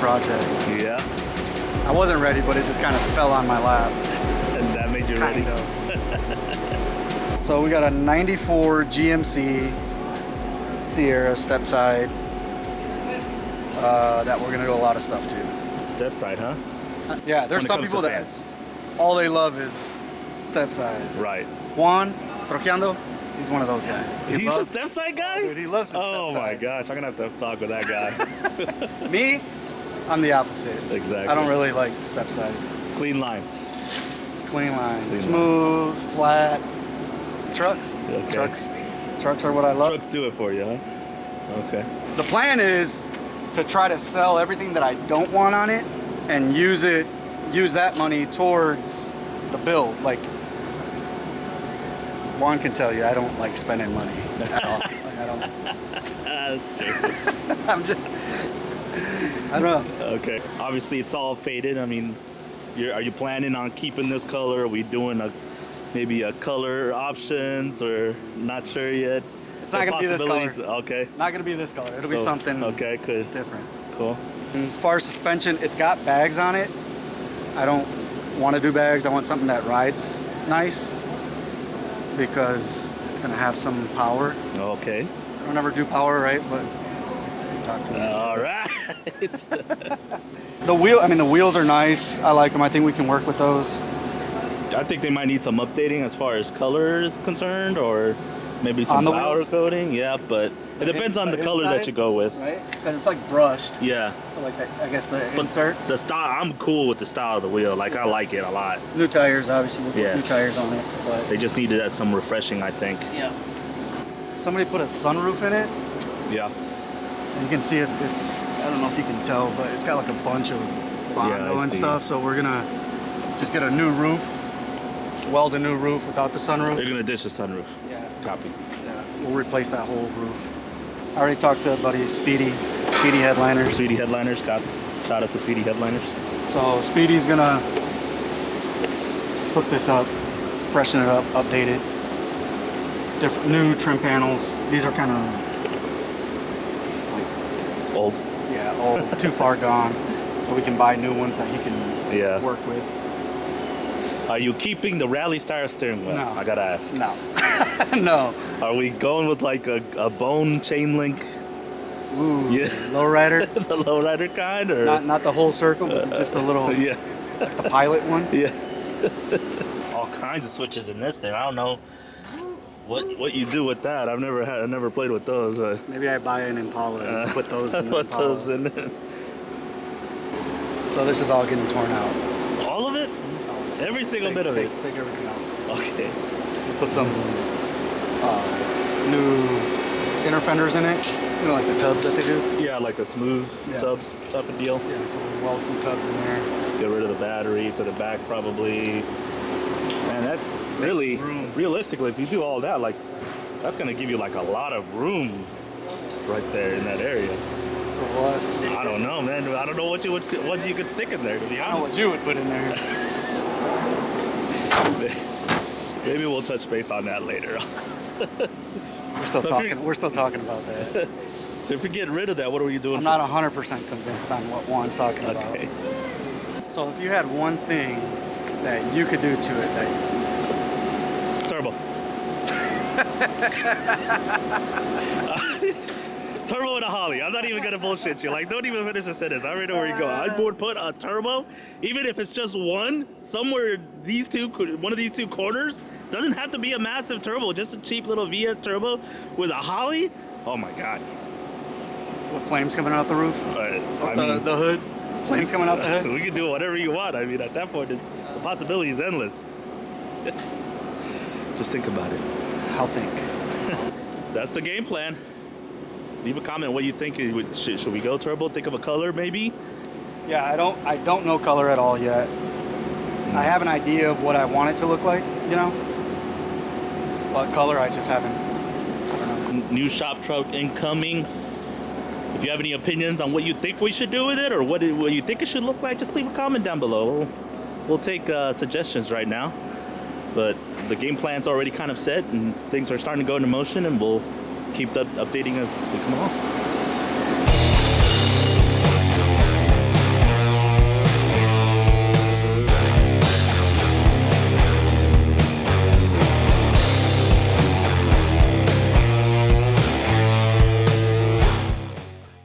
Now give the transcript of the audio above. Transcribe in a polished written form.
project. Yeah. I wasn't ready, but it just kind of fell on my lap. And that made you ready? Kind of. So we got a 94 GMC Sierra step side that we're gonna do a lot of stuff to. Step side, huh? Yeah, there's some people that all they love is step sides. Right. Juan Troqueando, he's one of those guys. He's a step side guy? Oh, dude, he loves his step sides. Oh my gosh, I'm gonna have to talk with that guy. Me, I'm the opposite. Exactly. I don't really like step sides. Clean lines. Clean lines. Smooth, flat. Trucks. Okay. Trucks are what I love. Trucks do it for you, huh? Okay. The plan is to try to sell everything that I don't want on it and use that money towards the build. Like, Juan can tell you, I don't like spending money at all. Like, I don't. That's I don't know. Okay. Obviously, it's all faded. I mean, are you planning on keeping this color? Are we doing maybe a color options, or not sure yet? It's not gonna be this color. Okay. Not gonna be this color. It'll be something different. Cool. And as far as suspension, it's got bags on it. I don't want to do bags. I want something that rides nice because it's gonna have some power. Okay. I don't ever do power, right? But talk to me. All right. The wheels are nice. I like them. I think we can work with those. I think they might need some updating as far as color is concerned, or maybe some powder wheels? coating. Yeah, but it depends on the color that you go with. Right? Because it's like brushed. Yeah. Like that, I guess the inserts. The style, I'm cool with the style of the wheel. Like, I like it a lot. New tires, obviously. We'll put new tires on it. But they just needed some refreshing, I think. Yeah. Somebody put a sunroof in it. Yeah. And you can see it. It's, I don't know if you can tell, but it's got like a bunch of Bondo and stuff. So we're gonna just get a new roof. Weld a new roof without the sunroof. They're gonna ditch the sunroof. Yeah. Copy. Yeah. We'll replace that whole roof. I already talked to a buddy, Speedy Headliners. Speedy Headliners. Shout out to Speedy Headliners. So Speedy's gonna hook this up, freshen it up, update it. Different new trim panels. These are kind of like old. Yeah, old, too far gone. So we can buy new ones that he can work with. Are you keeping the rally style steering wheel? No. I gotta ask. No. No. Are we going with like a bone chain link? Ooh, lowrider? The lowrider kind, or not the whole circle, but just the little, like the pilot one. Yeah. All kinds of switches in this thing. I don't know what you do with that. I've never played with those. Maybe I buy an Impala and put those in the Impala. Those in it. So this is all getting torn out. All of it? Every single bit of it? Take everything out. Okay. We'll put some new inner fenders in it. You know, like the tubs that they do? Yeah, like the smooth tubs type of deal. Yeah, so we'll weld some tubs in there. Get rid of the battery to the back probably. Man, that really, realistically, if you do all that, like, that's gonna give you like a lot of room right there in that area. For what? I don't know, man. I don't know what you could stick in there, to be honest. I don't know what you would put in there. Maybe we'll touch base on that later. We're still talking about that. So if we get rid of that, what are we doing? I'm not 100% convinced on what Juan's talking about. Okay. So if you had one thing that you could do to it, turbo. Turbo and a Holly. I'm not even gonna bullshit you. Like, don't even finish the sentence. I already know where you're going. I would put a turbo, even if it's just one, somewhere one of these two corners. Doesn't have to be a massive turbo, just a cheap little VS turbo with a Holly. Oh my God. With flames coming out the roof? The hood? Flames coming out the hood? We can do whatever you want. I mean, at that point, the possibility is endless. Just think about it. I'll think. That's the game plan. Leave a comment what you think. Should we go turbo? Think of a color, maybe? Yeah, I don't know color at all yet. I have an idea of what I want it to look like, you know? But color, I just haven't. I don't know. New shop truck incoming. If you have any opinions on what you think we should do with it, or what you think it should look like, just leave a comment down below. We'll take suggestions right now. But the game plan's already kind of set, and things are starting to go into motion, and we'll keep updating as we come along.